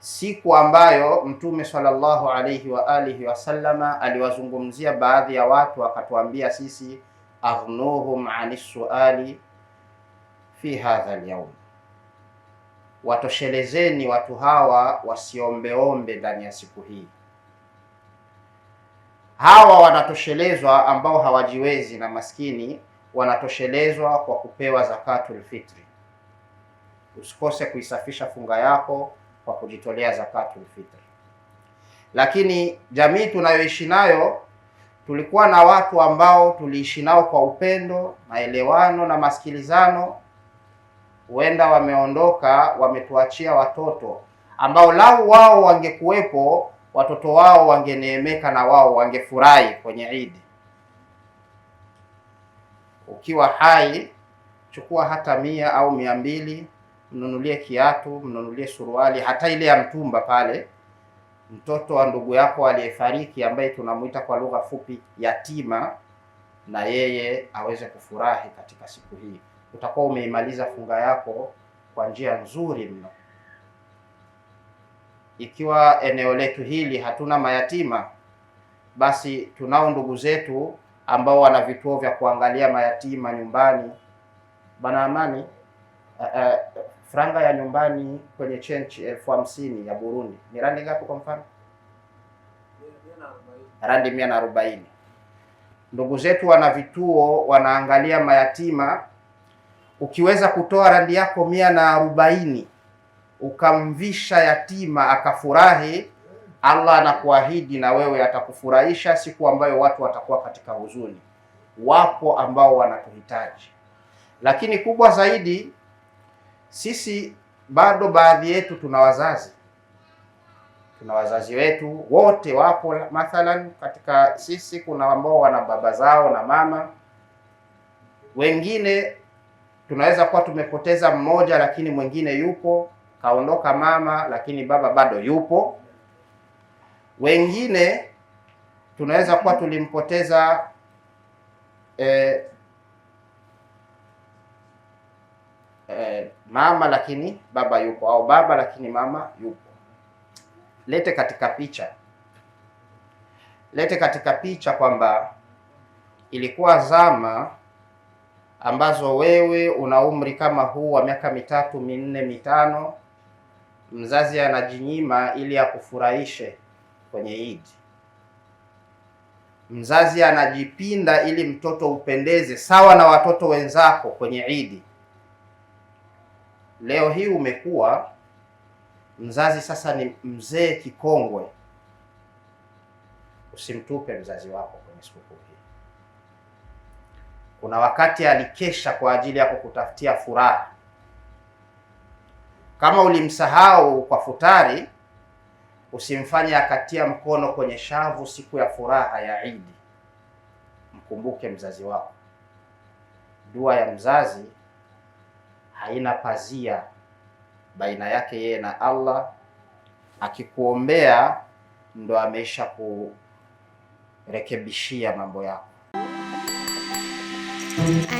siku ambayo Mtume sallallahu alayhi wa alihi wasallama aliwazungumzia baadhi ya watu, akatuambia sisi aghnuhum ani suali fi hadha al-yawm, watoshelezeni watu hawa wasiombeombe ndani ya siku hii. Hawa wanatoshelezwa ambao hawajiwezi na maskini, wanatoshelezwa kwa kupewa zakatul fitri. Usikose kuisafisha funga yako kwa kujitolea zakatul fitri. Lakini jamii tunayoishi nayo, tulikuwa na watu ambao tuliishi nao kwa upendo, maelewano na masikilizano. Huenda wameondoka, wametuachia watoto ambao lau wao wangekuwepo, watoto wao wangeneemeka na wao wangefurahi kwenye Idi. Ukiwa hai, chukua hata 100 au 200, mnunulie kiatu, mnunulie suruali, hata ile ya mtumba pale. Mtoto wa ndugu yako aliyefariki, ambaye tunamuita kwa lugha fupi yatima, na yeye aweze kufurahi katika siku hii. Utakuwa umeimaliza funga yako kwa njia nzuri mno. Ikiwa eneo letu hili hatuna mayatima, basi tunao ndugu zetu ambao wana vituo vya kuangalia mayatima nyumbani. Bana Amani, franga ya nyumbani kwenye chenchi 50,000 ya Burundi ni randi ngapi kwa mfano? Randi 140. Ndugu zetu wana vituo, wanaangalia mayatima. Ukiweza kutoa randi yako 140 ukamvisha yatima akafurahi, Allah anakuahidi na wewe atakufurahisha siku ambayo watu watakuwa katika huzuni. Wapo ambao wanatuhitaji, lakini kubwa zaidi, sisi bado baadhi yetu tuna wazazi. Tuna wazazi wetu wote wapo. Mathalan, katika sisi kuna ambao wana baba zao na mama. Wengine tunaweza kuwa tumepoteza mmoja, lakini mwingine yupo, kaondoka mama lakini baba bado yupo. Wengine tunaweza kuwa tulimpoteza mama lakini baba yupo, au baba lakini mama yupo. Lete katika picha kwamba ilikuwa zama ambazo wewe una umri kama huu wa miaka 3, 4, 5, mzazi anajinyima ili akufurahishe kwenye Idi. Mzazi anajipinda ili mtoto upendeze sawa na watoto wenzako kwenye Idi. Leo hii umekuwa mzazi sasa ni mzee kikongwe. Usimtupe mzazi wako kwenye sikukuu hii. Kuna wakati alikesha kwa ajili ya kukutafutia furaha. Kama ulimsahau kwa futari, usimfanye akatia mkono kwenye shavu siku ya furaha ya Idi. Mkumbuke mzazi wako. Dua ya mzazi haina pazia baina yake yeye na Allah. Akikuombea ndo amesha kurekebishia mambo yako.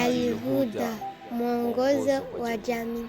Al Huda, mwongozo wa jamii.